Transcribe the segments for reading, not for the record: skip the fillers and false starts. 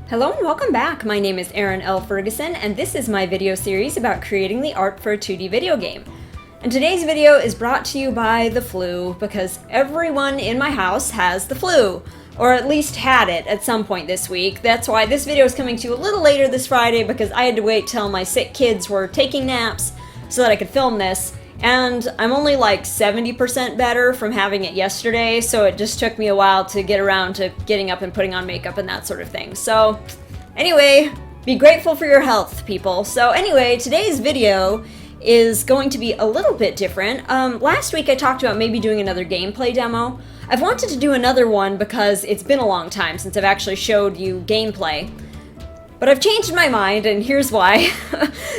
Hello and welcome back. My name is Erin L. Ferguson, and this is my video series about creating the art for a 2D video game. And today's video is brought to you by the flu, because everyone in my house has the flu, or at least had it at some point this week. That's why this video is coming to you a little later this Friday, because I had to wait till my sick kids were taking naps so that I could film this. And I'm only like 70% better from having it yesterday, so it just took me a while to get around to getting up and putting on makeup and that sort of thing. So anyway, be grateful for your health, people. So anyway, today's video is going to be a little bit different. Last week I talked about maybe doing another gameplay demo. I've wanted to do another one because it's been a long time since I've actually showed you gameplay. But I've changed my mind, and here's why.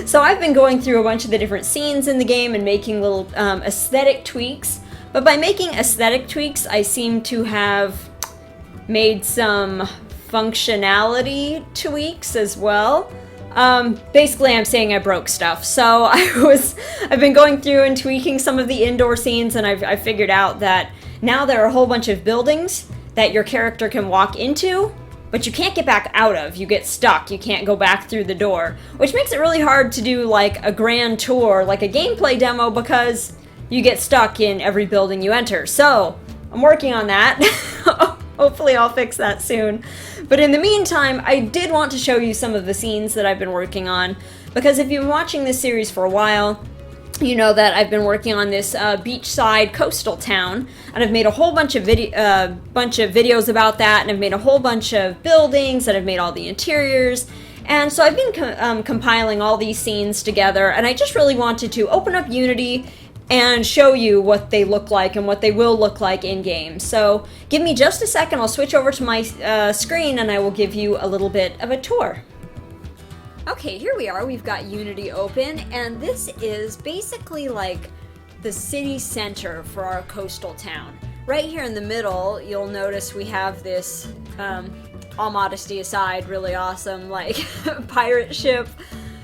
So I've been going through a bunch of the different scenes in the game and making little aesthetic tweaks. But by making aesthetic tweaks, I seem to have made some functionality tweaks as well. Basically, I'm saying I broke stuff. So I've been going through and tweaking some of the indoor scenes, and I've figured out that now there are a whole bunch of buildings that your character can walk into, but you can't get back out of. You get stuck. You can't go back through the door, which makes it really hard to do like a grand tour, like a gameplay demo, because you get stuck in every building you enter. So I'm working on that. Hopefully I'll fix that soon. But in the meantime, I did want to show you some of the scenes that I've been working on, because if you've been watching this series for a while, you know that I've been working on this beachside coastal town, and I've made a whole bunch of videos about that, and I've made a whole bunch of buildings, and I've made all the interiors, and so I've been compiling all these scenes together, and I just really wanted to open up Unity and show you what they look like and what they will look like in game. So give me just a second, I'll switch over to my screen, and I will give you a little bit of a tour. Okay, here we are. We've got Unity open, and this is basically like the city center for our coastal town. Right here in the middle, you'll notice we have this, all modesty aside, really awesome, like, pirate ship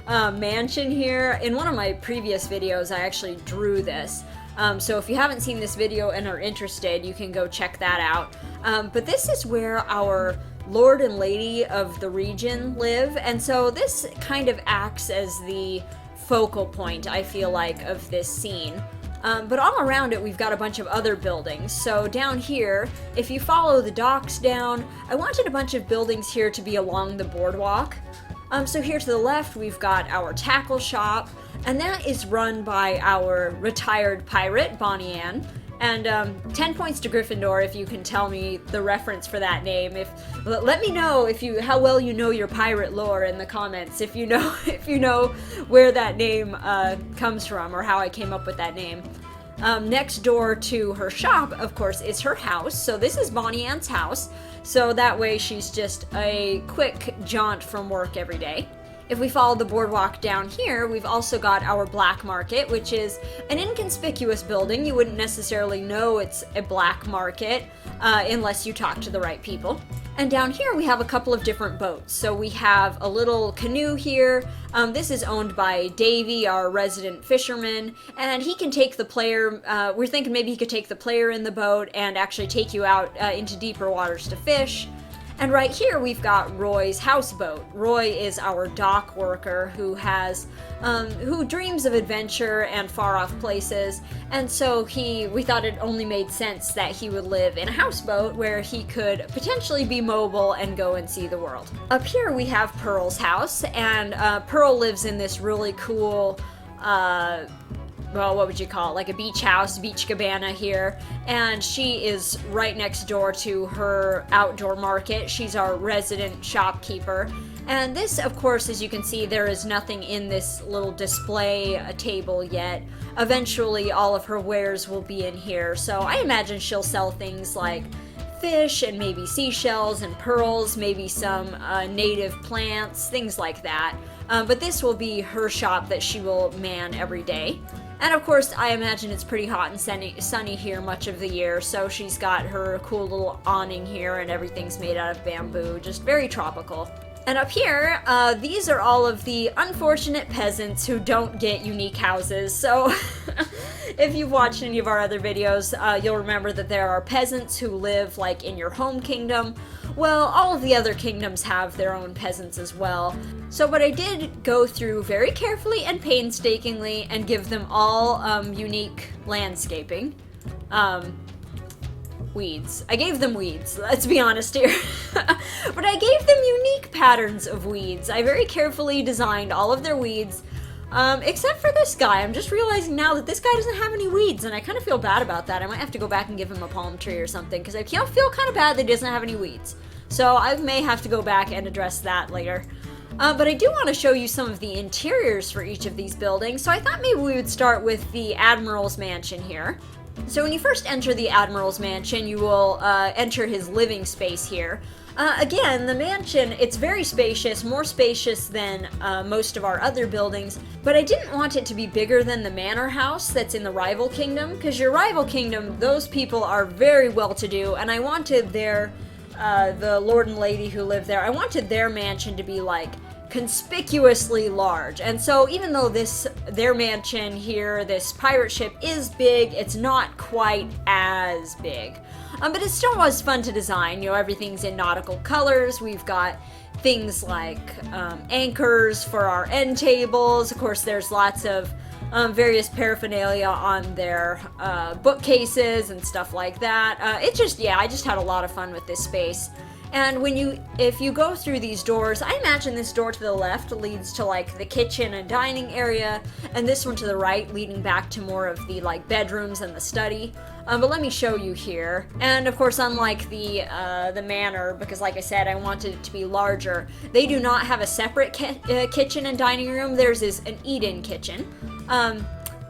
mansion here. In one of my previous videos, I actually drew this. So if you haven't seen this video and are interested, you can go check that out. But this is where our Lord and Lady of the region live, and so this kind of acts as the focal point, I feel like, of this scene. But all around it, we've got a bunch of other buildings. So down here, if you follow the docks down, I wanted a bunch of buildings here to be along the boardwalk. So here to the left, we've got our tackle shop, and that is run by our retired pirate, Bonnie Ann. And 10 points to Gryffindor if you can tell me the reference for that name. Let me know how well you know your pirate lore in the comments. If you know where that name comes from, or how I came up with that name. Next door to her shop, of course, is her house. So this is Bonnie Ann's house. So that way she's just a quick jaunt from work every day. If we follow the boardwalk down here, we've also got our black market, which is an inconspicuous building. You wouldn't necessarily know it's a black market unless you talk to the right people. And down here we have a couple of different boats. So we have a little canoe here. This is owned by Davy, our resident fisherman, and he can take the player, we're thinking maybe he could take the player in the boat and actually take you out into deeper waters to fish. And right here we've got Roy's houseboat. Roy is our dock worker who dreams of adventure and far off places, and so we thought it only made sense that he would live in a houseboat where he could potentially be mobile and go and see the world. Up here we have Pearl's house, and Pearl lives in this really cool well, what would you call it? Like a beach house, beach cabana here. And she is right next door to her outdoor market. She's our resident shopkeeper. And this, of course, as you can see, there is nothing in this little display table yet. Eventually, all of her wares will be in here. So I imagine she'll sell things like fish and maybe seashells and pearls, maybe some native plants, things like that. But this will be her shop that she will man every day. And of course, I imagine it's pretty hot and sunny here much of the year, so she's got her cool little awning here, and everything's made out of bamboo, just very tropical. And up here, these are all of the unfortunate peasants who don't get unique houses. So if you've watched any of our other videos, you'll remember that there are peasants who live like in your home kingdom, well, all of the other kingdoms have their own peasants as well. So what I did go through very carefully and painstakingly and give them all unique landscaping. Weeds. I gave them weeds, let's be honest here. But I gave them unique patterns of weeds. I very carefully designed all of their weeds, except for this guy. I'm just realizing now that this guy doesn't have any weeds, and I kind of feel bad about that. I might have to go back and give him a palm tree or something, because I feel kind of bad that he doesn't have any weeds. So I may have to go back and address that later. But I do want to show you some of the interiors for each of these buildings, so I thought maybe we would start with the Admiral's Mansion here. So when you first enter the Admiral's Mansion, you will enter his living space here. Again, the mansion, it's very spacious, more spacious than most of our other buildings, but I didn't want it to be bigger than the manor house that's in the rival kingdom, because your rival kingdom, those people are very well-to-do, and I wanted the lord and lady who live there, I wanted their mansion to be like conspicuously large. And so even though their mansion here, this pirate ship, is big, it's not quite as big. But it still was fun to design. You know, everything's in nautical colors. We've got things like anchors for our end tables. Of course, there's lots of various paraphernalia on their bookcases and stuff like that. I just had a lot of fun with this space. And if you go through these doors, I imagine this door to the left leads to like the kitchen and dining area, and this one to the right leading back to more of the like bedrooms and the study. But let me show you here. And of course, unlike the manor, because like I said, I wanted it to be larger, they do not have a separate kitchen and dining room. Theirs is an eat-in kitchen.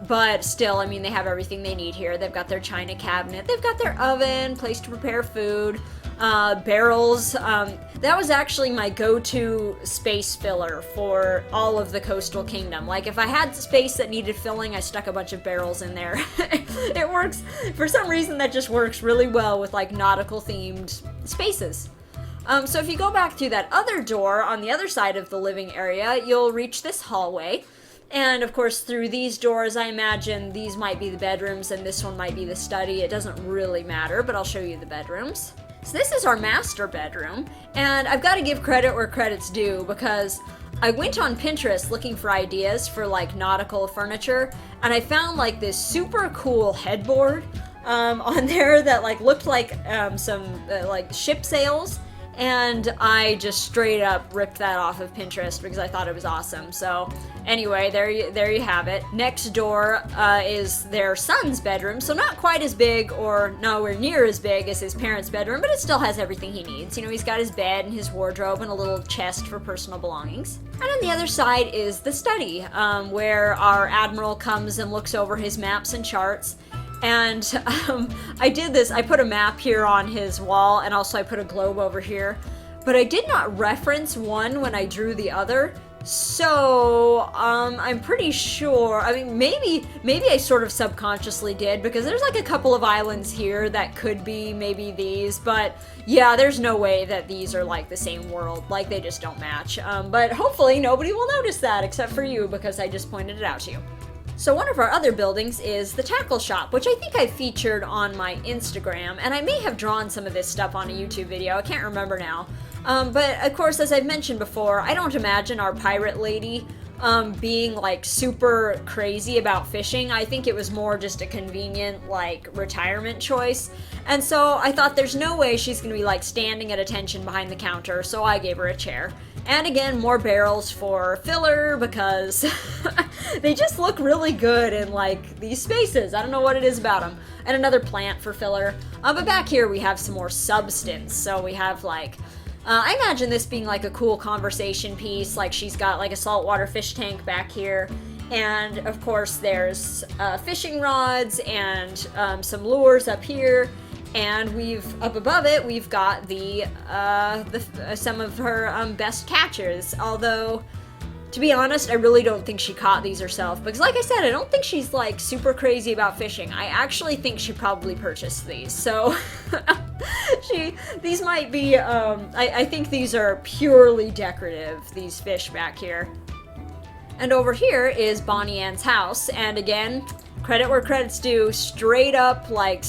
But still, I mean, they have everything they need here. They've got their china cabinet, they've got their oven, place to prepare food, barrels. That was actually my go-to space filler for all of the coastal kingdom. Like, if I had space that needed filling, I stuck a bunch of barrels in there. It works, for some reason that just works really well with like nautical themed spaces. So if you go back through that other door on the other side of the living area, you'll reach this hallway. And of course, through these doors, I imagine these might be the bedrooms and this one might be the study. It doesn't really matter, but I'll show you the bedrooms. So this is our master bedroom, and I've got to give credit where credit's due, because I went on Pinterest looking for ideas for like nautical furniture, and I found like this super cool headboard on there that like looked like some like ship sails. And I just straight up ripped that off of Pinterest because I thought it was awesome. So anyway, there you have it. Next door is their son's bedroom. So not quite as big or nowhere near as big as his parents' bedroom, but it still has everything he needs. You know, he's got his bed and his wardrobe and a little chest for personal belongings. And on the other side is the study, where our admiral comes and looks over his maps and charts. And I did this, I put a map here on his wall, and also I put a globe over here, but I did not reference one when I drew the other. So, I'm pretty sure, I mean, maybe I sort of subconsciously did, because there's like a couple of islands here that could be maybe these, but yeah, there's no way that these are like the same world, like they just don't match. But hopefully nobody will notice that except for you, because I just pointed it out to you. So one of our other buildings is the tackle shop, which I think I featured on my Instagram, and I may have drawn some of this stuff on a YouTube video, I can't remember now. But of course, as I've mentioned before, I don't imagine our pirate lady being like super crazy about fishing. I think it was more just a convenient like retirement choice. And so I thought there's no way she's gonna be like standing at attention behind the counter, so I gave her a chair. And again, more barrels for filler, because they just look really good in like these spaces. I don't know what it is about them. And another plant for filler. But back here we have some more substance. So we have like, I imagine this being like a cool conversation piece. Like she's got like a saltwater fish tank back here. And of course there's fishing rods and some lures up here. And up above it, we've got some of her best catches. Although, to be honest, I really don't think she caught these herself. Because like I said, I don't think she's like super crazy about fishing. I actually think she probably purchased these. So, these might be, I think these are purely decorative, these fish back here. And over here is Bonnie Ann's house. And again, credit where credit's due, straight up like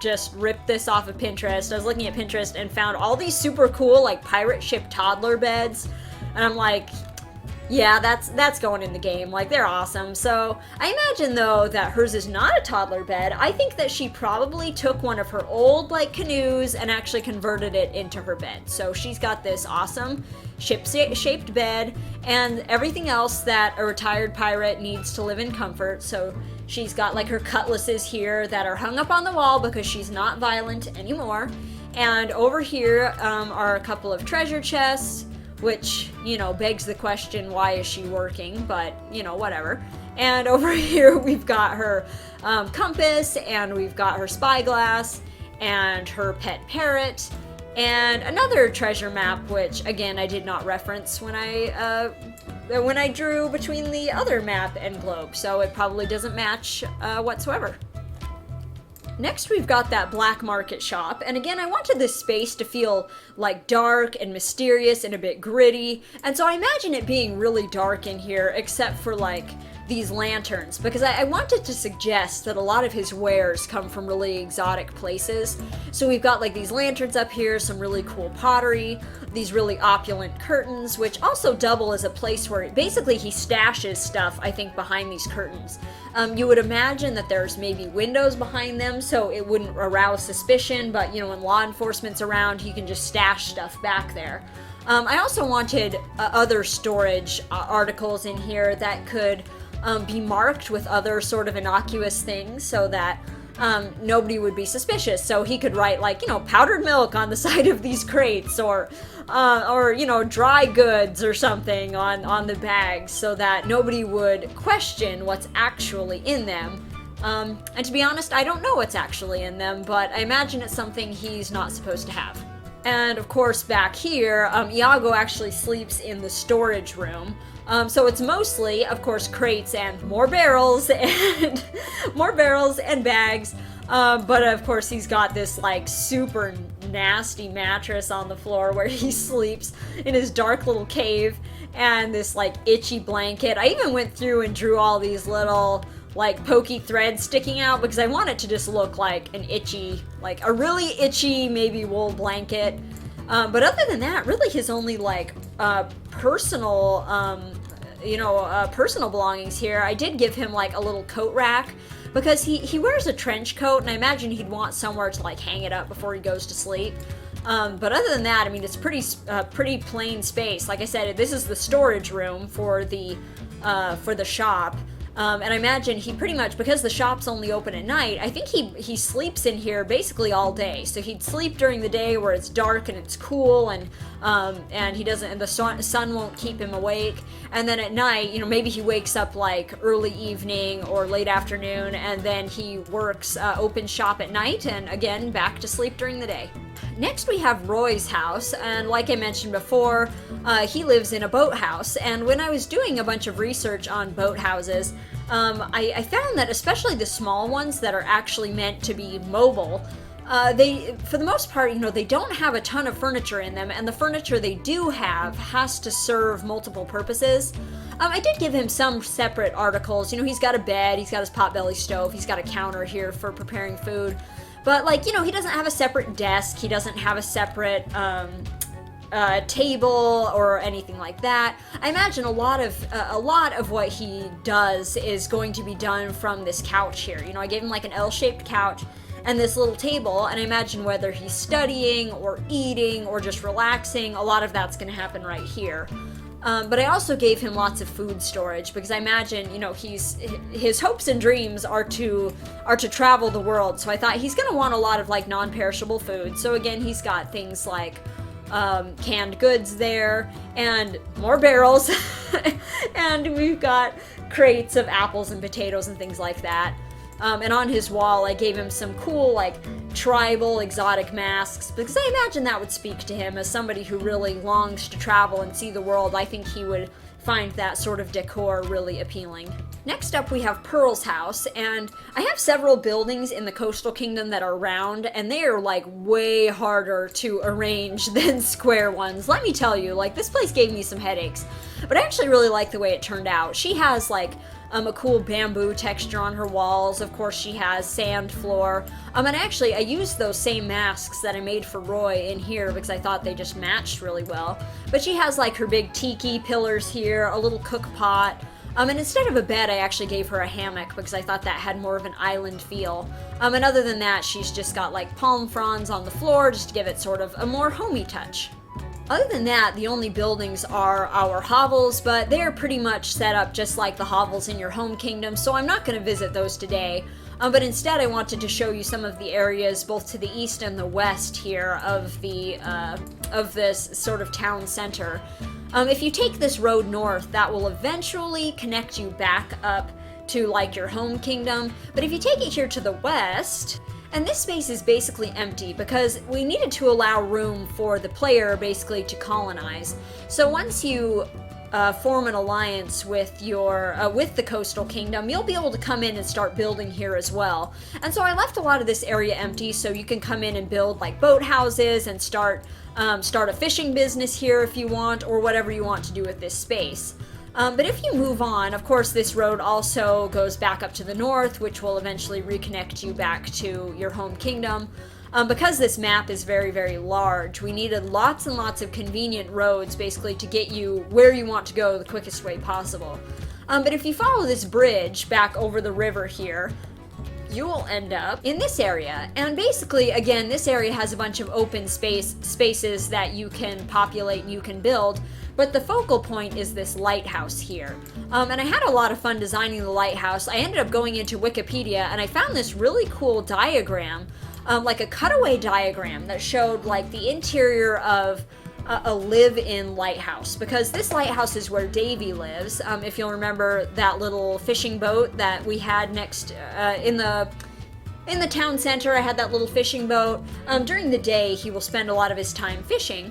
just ripped this off of Pinterest. I was looking at Pinterest and found all these super cool, like, pirate ship toddler beds. And I'm like, yeah, that's going in the game. Like, they're awesome. So I imagine, though, that hers is not a toddler bed. I think that she probably took one of her old, like, canoes and actually converted it into her bed. So she's got this awesome ship-shaped bed and everything else that a retired pirate needs to live in comfort. So she's got, like, her cutlasses here that are hung up on the wall because she's not violent anymore. And over here are a couple of treasure chests, which, you know, begs the question, why is she working? But, you know, whatever. And over here we've got her compass, and we've got her spyglass, and her pet parrot, and another treasure map, which, again, I did not reference when I drew between the other map and globe, so it probably doesn't match whatsoever. Next, we've got that black market shop, and again, I wanted this space to feel like dark and mysterious and a bit gritty, and so I imagine it being really dark in here, except for, like, these lanterns, because I wanted to suggest that a lot of his wares come from really exotic places. So we've got, like, these lanterns up here, some really cool pottery, these really opulent curtains, which also double as a place where basically he stashes stuff, I think, behind these curtains. You would imagine that there's maybe windows behind them, so it wouldn't arouse suspicion, but, you know, when law enforcement's around, he can just stash stuff back there. I also wanted other storage articles in here that could be marked with other sort of innocuous things so that nobody would be suspicious. So he could write, like, you know, powdered milk on the side of these crates, or you know, dry goods or something on the bags, so that nobody would question what's actually in them. And to be honest, I don't know what's actually in them, but I imagine it's something he's not supposed to have. And of course, back here, Iago actually sleeps in the storage room. So it's mostly, of course, crates and more barrels and more barrels and bags. But of course, he's got this, like, super nasty mattress on the floor where he sleeps in his dark little cave, and this, like, itchy blanket. I even went through and drew all these little, like, pokey threads sticking out because I want it to just look like an itchy, like a really itchy, maybe wool blanket. But other than that, really his only, like, personal, personal belongings here. I did give him, like, a little coat rack because he wears a trench coat, and I imagine he'd want somewhere to, like, hang it up before he goes to sleep. But other than that, I mean, it's pretty plain space. Like I said, this is the storage room for the shop. And I imagine he pretty much, because the shop's only open at night, I think he sleeps in here basically all day. So he'd sleep during the day where it's dark and it's cool, and he doesn't, and the sun won't keep him awake. And then at night, you know, maybe he wakes up like early evening or late afternoon, and then he works open shop at night, and again back to sleep during the day. Next we have Roy's house, and like I mentioned before, he lives in a boathouse, and when I was doing a bunch of research on boathouses, I found that especially the small ones that are actually meant to be mobile, they, for the most part, you know, they don't have a ton of furniture in them, and the furniture they do have has to serve multiple purposes. I did give him some separate articles. You know, he's got a bed, he's got his potbelly stove, he's got a counter here for preparing food. But, like, you know, he doesn't have a separate desk, he doesn't have a separate table or anything like that. I imagine a lot of what he does is going to be done from this couch here. You know, I gave him like an L-shaped couch and this little table, and I imagine whether he's studying or eating or just relaxing, a lot of that's going to happen right here. But I also gave him lots of food storage because I imagine, you know, his hopes and dreams are to travel the world. So I thought he's going to want a lot of, like, non-perishable food. So again, he's got things like canned goods there and more barrels, and we've got crates of apples and potatoes and things like that. And on his wall, I gave him some cool, like, tribal exotic masks, because I imagine that would speak to him as somebody who really longs to travel and see the world. I think he would find that sort of decor really appealing. Next up, we have Pearl's house, and I have several buildings in the coastal kingdom that are round, and they are, like, way harder to arrange than square ones. Let me tell you, like, this place gave me some headaches, but I actually really like the way it turned out. She has, like, a cool bamboo texture on her walls. Of course, she has sand floor. And actually, I used those same masks that I made for Roy in here because I thought they just matched really well. But she has like her big tiki pillars here, a little cook pot. And instead of a bed, I actually gave her a hammock because I thought that had more of an island feel. And other than that, she's just got like palm fronds on the floor just to give it sort of a more homey touch. Other than that, the only buildings are our hovels, but they are pretty much set up just like the hovels in your home kingdom, so I'm not going to visit those today. But instead, I wanted to show you some of the areas both to the east and the west here of this sort of town center. If you take this road north, that will eventually connect you back up to like your home kingdom. But if you take it here to the west, and this space is basically empty because we needed to allow room for the player basically to colonize. So once you form an alliance with the coastal kingdom, you'll be able to come in and start building here as well. And so I left a lot of this area empty so you can come in and build like boat houses and start a fishing business here if you want, or whatever you want to do with this space. But if you move on, of course, this road also goes back up to the north, which will eventually reconnect you back to your home kingdom. Because this map is very, very large, we needed lots and lots of convenient roads basically to get you where you want to go the quickest way possible. But if you follow this bridge back over the river here, you will end up in this area. And basically, again, this area has a bunch of open spaces that you can populate and you can build. But the focal point is this lighthouse here. And I had a lot of fun designing the lighthouse. I ended up going into Wikipedia and I found this really cool diagram, like a cutaway diagram that showed like the interior of a live-in lighthouse, because this lighthouse is where Davy lives. If you'll remember that little fishing boat that we had next in the town center, I had that little fishing boat. During the day, he will spend a lot of his time fishing.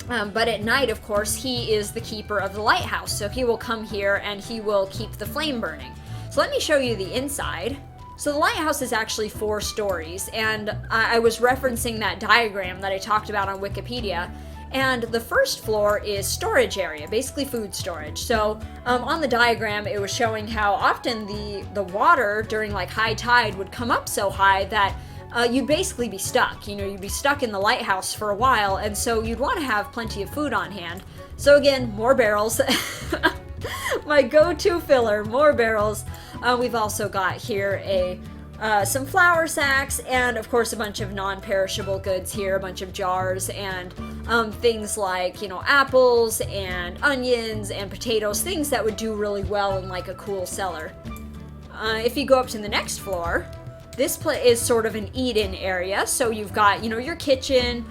But at night, of course, he is the keeper of the lighthouse, so he will come here and he will keep the flame burning. So let me show you the inside. So the lighthouse is actually 4 stories, and I was referencing that diagram that I talked about on Wikipedia. And the first floor is storage area, basically food storage. So on the diagram, it was showing how often the water during like high tide would come up so high that you'd basically be stuck. You know, you'd be stuck in the lighthouse for a while, and so you'd want to have plenty of food on hand. So again, more barrels. My go-to filler, more barrels. We've also got here some flour sacks, and of course a bunch of non-perishable goods here, a bunch of jars and things like, you know, apples and onions and potatoes, things that would do really well in like a cool cellar. If you go up to the next floor, this is sort of an eat-in area, so you've got, you know, your kitchen,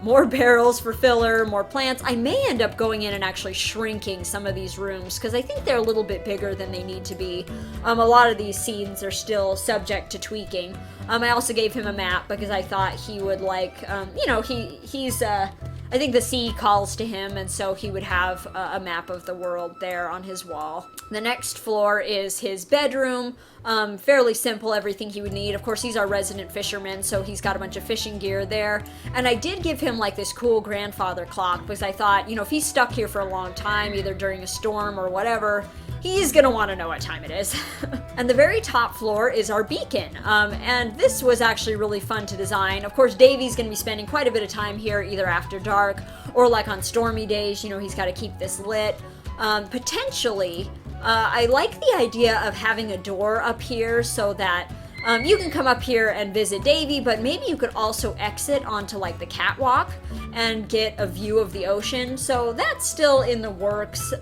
more barrels for filler, more plants. I may end up going in and actually shrinking some of these rooms because I think they're a little bit bigger than they need to be. A lot of these scenes are still subject to tweaking. I also gave him a map because I thought he would like, you know, he's I think the sea calls to him, and so he would have a map of the world there on his wall. The next floor is his bedroom. Fairly simple, everything he would need. Of course, he's our resident fisherman, so he's got a bunch of fishing gear there. And I did give him like this cool grandfather clock because I thought, you know, if he's stuck here for a long time, either during a storm or whatever, he's gonna want to know what time it is. And the very top floor is our beacon. And this was actually really fun to design. Of course, Davy's gonna be spending quite a bit of time here, either after dark or like on stormy days. You know, he's got to keep this lit. Potentially, I like the idea of having a door up here so that you can come up here and visit Davy, but maybe you could also exit onto like the catwalk and get a view of the ocean. So that's still in the works.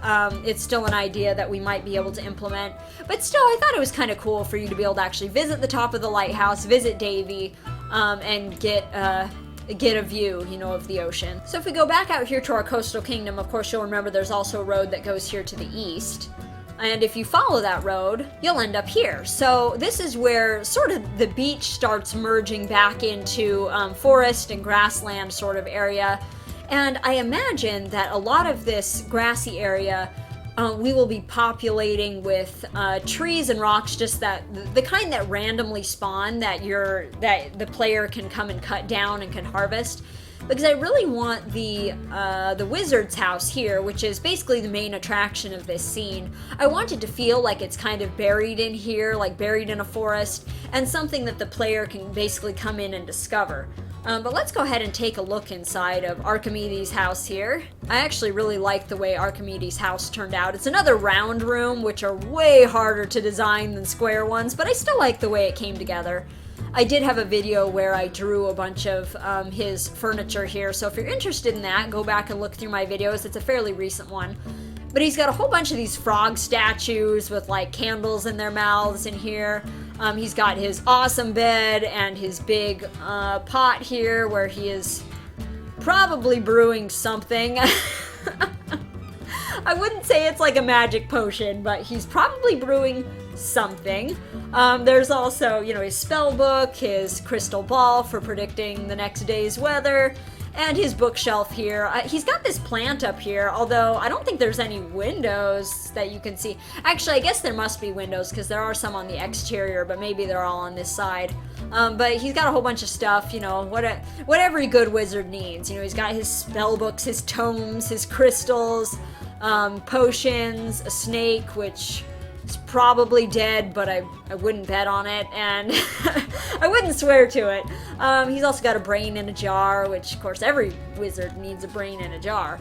It's still an idea that we might be able to implement, but still I thought it was kind of cool for you to be able to actually visit the top of the lighthouse, visit Davy, and get a view, you know, of the ocean. So if we go back out here to our coastal kingdom, of course you'll remember there's also a road that goes here to the east. And if you follow that road, you'll end up here. So this is where sort of the beach starts merging back into forest and grassland sort of area. And I imagine that a lot of this grassy area we will be populating with trees and rocks, just that the kind that randomly spawn that the player can come and cut down and can harvest. because I really want the wizard's house here, which is basically the main attraction of this scene. I want it to feel like it's kind of buried in here, like buried in a forest, and something that the player can basically come in and discover. But let's go ahead and take a look inside of Archimedes' house here. I actually really like the way Archimedes' house turned out. It's another round room, which are way harder to design than square ones, but I still like the way it came together. I did have a video where I drew a bunch of his furniture here, so if you're interested in that, go back and look through my videos. It's a fairly recent one. But he's got a whole bunch of these frog statues with like candles in their mouths in here. He's got his awesome bed and his big pot here where he is probably brewing something. I wouldn't say it's like a magic potion, but he's probably brewing something. There's also, you know, his spell book, his crystal ball for predicting the next day's weather, and his bookshelf here. He's got this plant up here, although I don't think there's any windows that you can see. Actually, I guess there must be windows because there are some on the exterior, but maybe they're all on this side. But he's got a whole bunch of stuff, you know, what every good wizard needs. You know, he's got his spell books, his tomes, his crystals, potions, a snake, which is probably dead, but I wouldn't bet on it, and I wouldn't swear to it. He's also got a brain in a jar, which, of course, every wizard needs a brain in a jar.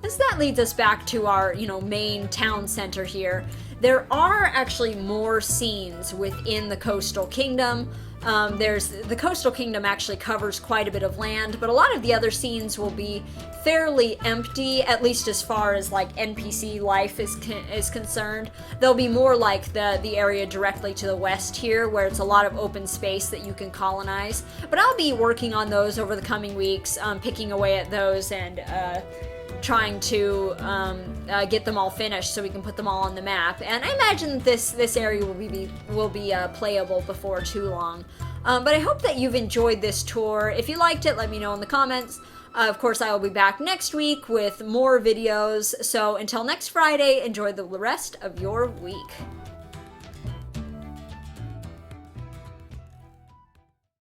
So that leads us back to our, you know, main town center here. There are actually more scenes within the Coastal Kingdom. The Coastal Kingdom actually covers quite a bit of land, but a lot of the other scenes will be fairly empty, at least as far as like NPC life is concerned. They'll be more like the area directly to the west here, where it's a lot of open space that you can colonize. But I'll be working on those over the coming weeks, picking away at those and trying to get them all finished so we can put them all on the map. And I imagine this area will be playable before too long. But I hope that you've enjoyed this tour. If you liked it, let me know in the comments. Of course, I will be back next week with more videos. So until next Friday, enjoy the rest of your week.